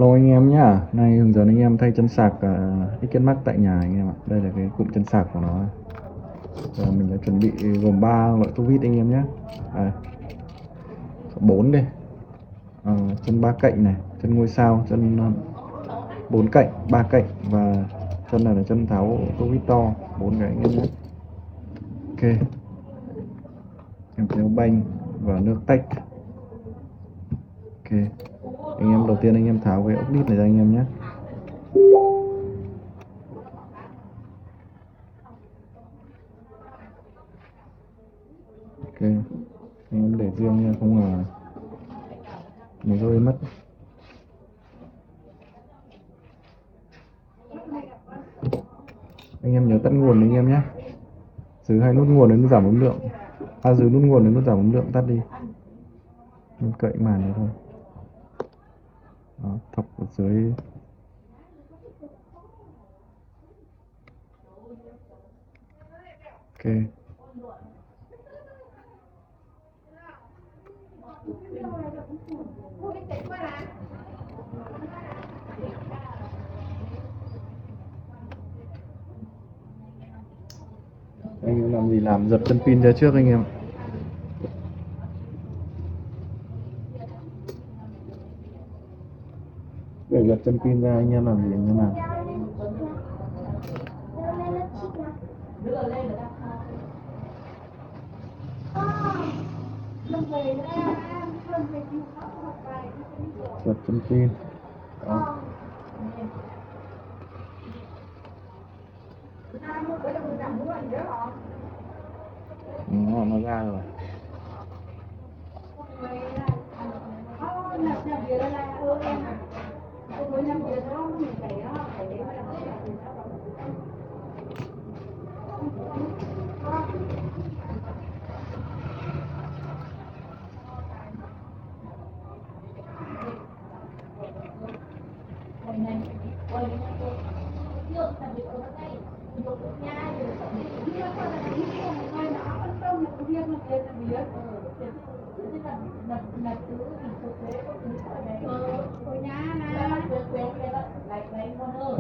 Hello anh em nhá, nay hướng dẫn anh em thay chân sạc Xmax tại nhà anh em ạ. Đây là cái cụm chân sạc của nó. Giờ mình đã chuẩn bị gồm 3 loại tuốt vít anh em nhé. Đây, 4 đây. Chân 3 cạnh này, chân ngôi sao, chân 4 cạnh, 3 cạnh và chân này là chân tháo tuốt vít to, 4 cái anh em nhé. Ok. Kèm theo banh và nước tách. Ok. Anh em đầu tiên anh em tháo cái ốc vít này ra anh em nhé. Ok, anh em để riêng nha, không là nó rơi mất. Anh em nhớ tắt nguồn anh em nhé, giữ hai nút nguồn đến nút giảm âm lượng, giữ nút nguồn đến nút giảm âm lượng, tắt đi, mình cậy màn này thôi. Đó, thọc ở dưới. Ok, anh em làm gì làm, giật chân pin ra trước anh em. Để giật chân pin ra anh em làm gì anh em làm. Giật chân pin. Đó. Nó ra rồi.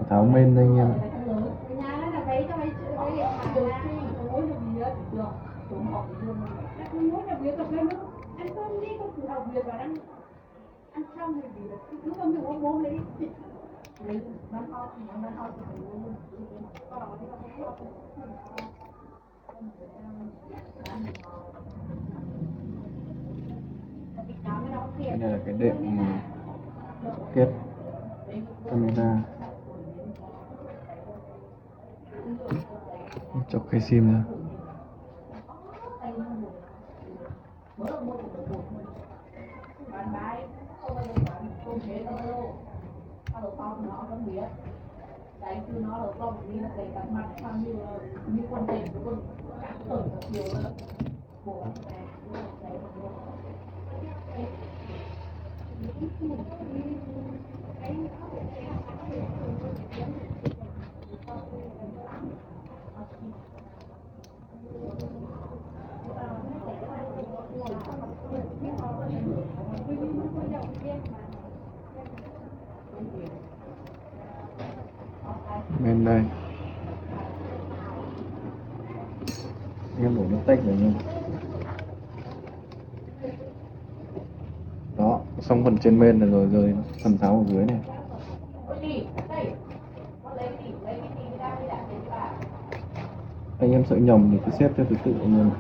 Tháo men đây anh em. Đây là cái đệm mà kết camera, chọc cái sim ra. Bên đây em đổ nước tách vào nha. Đó, xong phần trên bên là rồi phần tháo ở dưới này. Anh em sợ nhầm thì cứ xếp theo thứ tự anh em.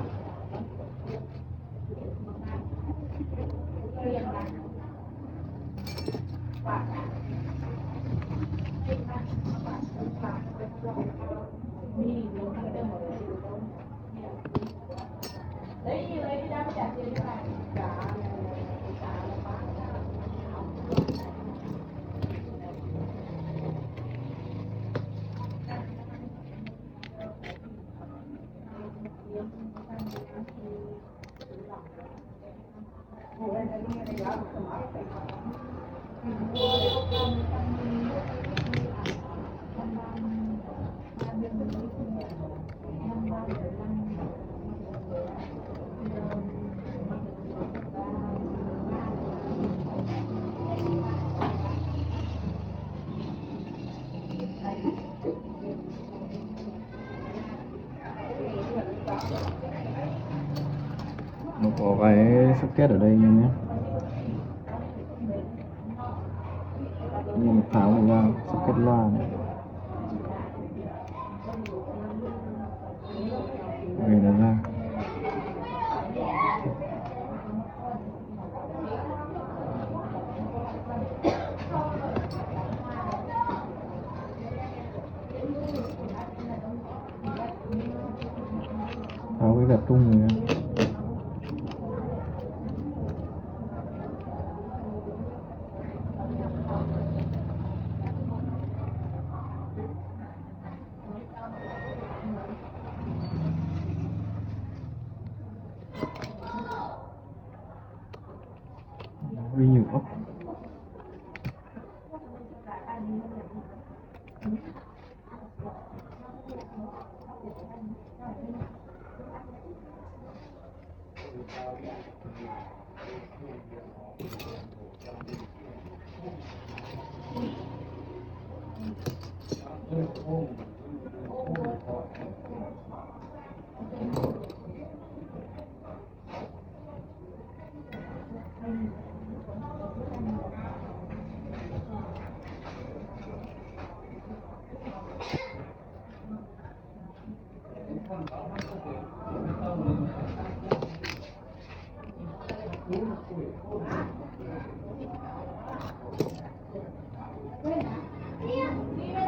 có cái socket ở đây anh em nhé. Anh em tháo này ra, socket loa này. Gầy nó ra. Tháo cái gạt rung này ra. Huy nhử ốc.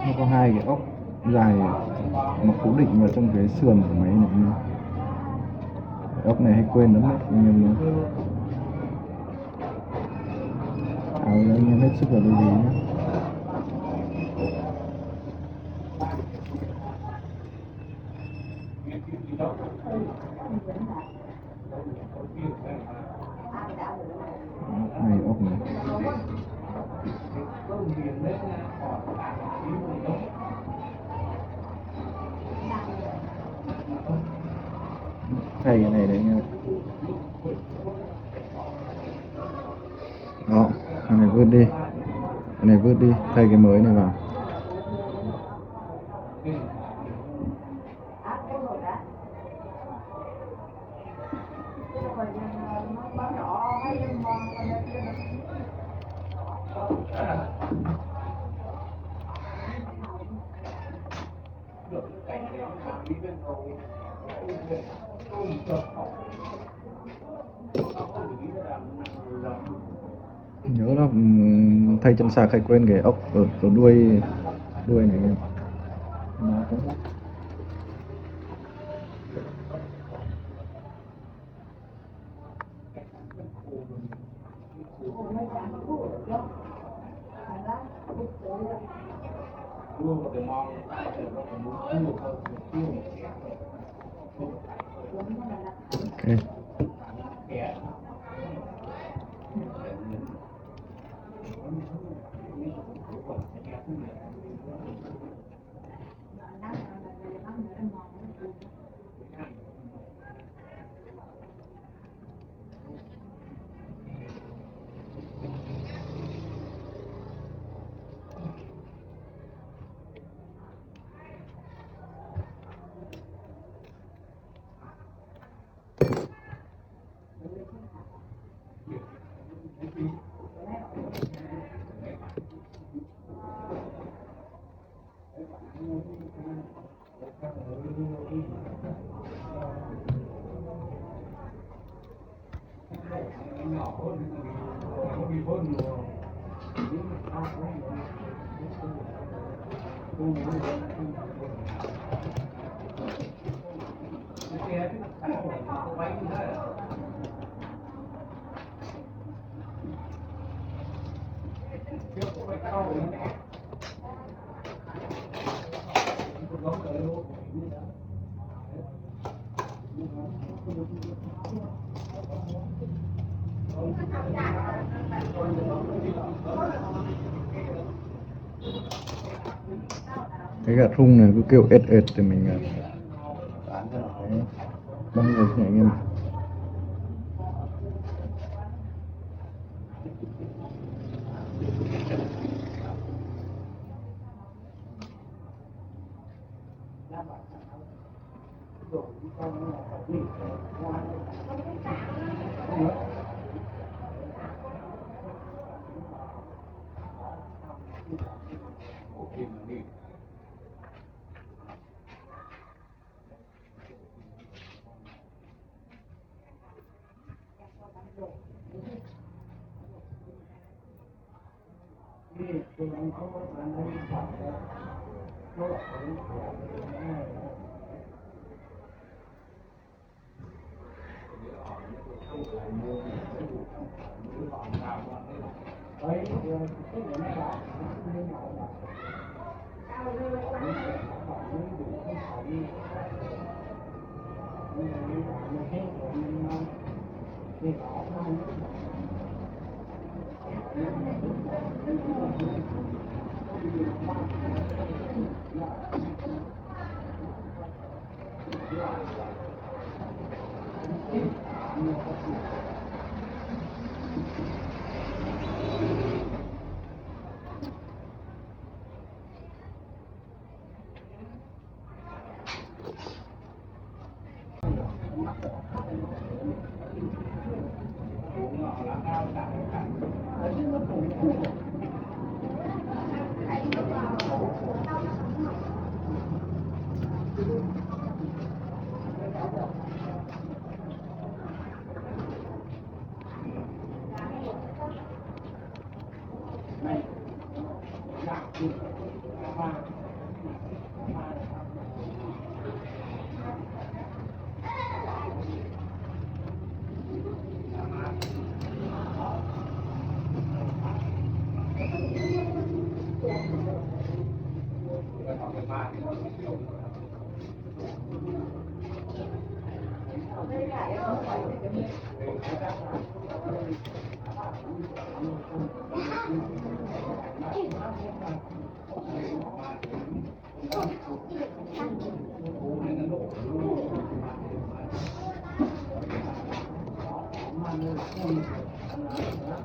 Nó có hai cái ốc dài nó cố định vào trong cái sườn của máy này. Cái ốc này hay quên lắm đấy anh em nhé. Tháo ra anh em hết sức là lưu ý nhé. Này ốc này. Thay cái này đấy nha. Đó, cái này vứt đi. Cái này vứt đi, thay cái mới này vào. Nhớ là thay chân sạc hay quên cái ốc ở đuôi này em. Nó cũng ok. Cái gạt rung này cứ kêu ệt ệt thì mình bán cho nó cái băng ngực này anh em.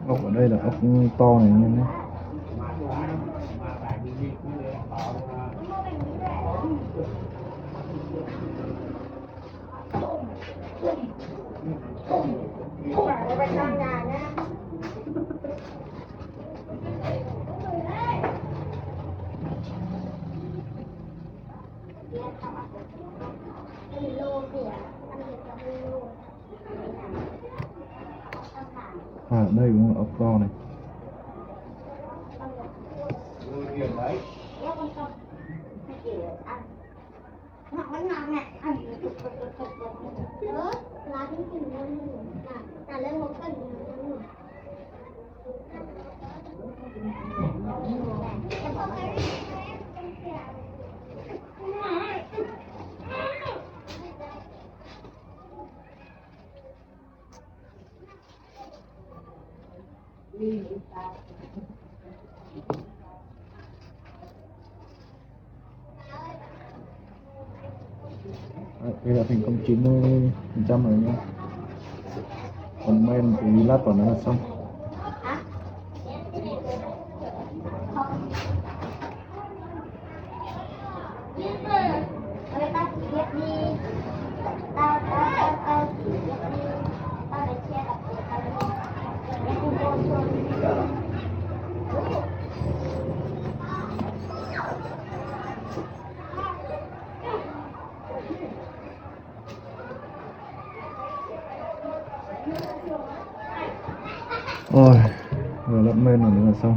Ốc ở đây là ốc to này anh em nhé. À, ở đây cũng là ốc to này. Đây là thành công 90% rồi nhá. Còn men thì lát vào nó là xong. Rồi, vừa lẫn men rồi nữa là xong.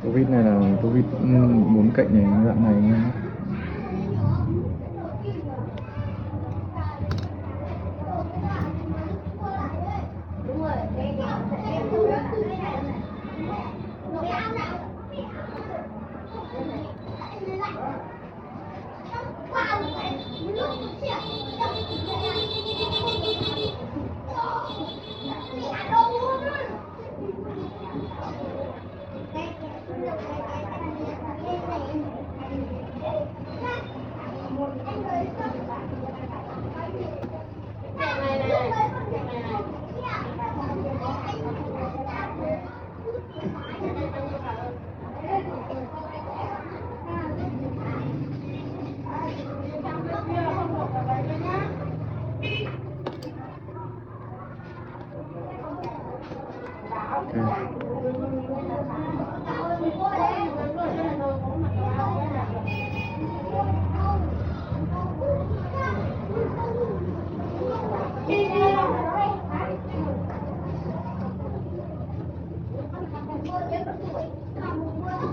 Tô vít này là tô vít 4 cạnh này, dạng này nha.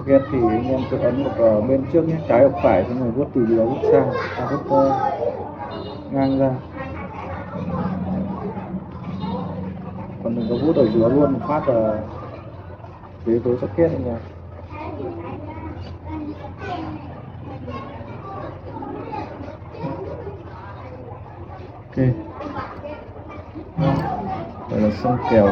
Ghét thì anh em cứ ấn một bên trước nhé, trái hoặc phải, xong rồi vuốt từ đó vuốt sang, vuốt ngang ra. Còn mình có vuốt ở giữa luôn một phát là phía tối socket anh em. Ok, đây là xong kèo.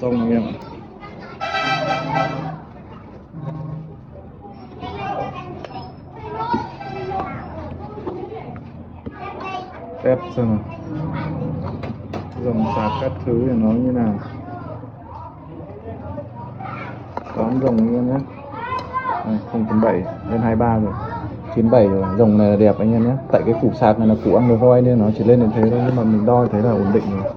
Xong anh em ạ. Test xem nào, dòng sạc các thứ thì nó như nào. Đón dòng anh em nhé. 0.7 lên 23 rồi, 97 rồi. Dòng này là đẹp anh em nhé. Tại cái củ sạc này là củ Android nên nó chỉ lên đến thế thôi, nhưng mà mình đo thấy là ổn định rồi.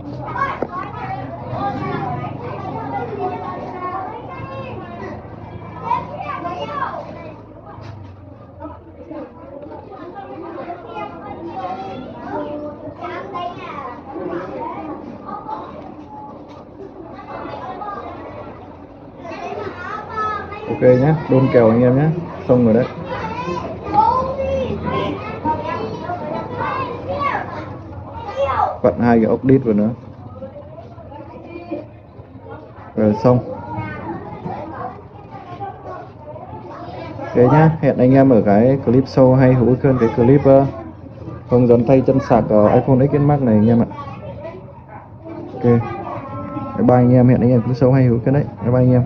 Ok nhé, đôn kèo anh em nhé, xong rồi đấy. Vặn 2 cái ốc đít vào nữa. Rồi xong. Ok nhá, hẹn anh em ở cái clip sau hay hữu ích hơn cái clip hướng dẫn thay chân sạc iPhone XS Max này anh em ạ. Ok. Bye bye anh em, hẹn anh em clip sau hay hữu ích hơn đấy. Bye bye anh em.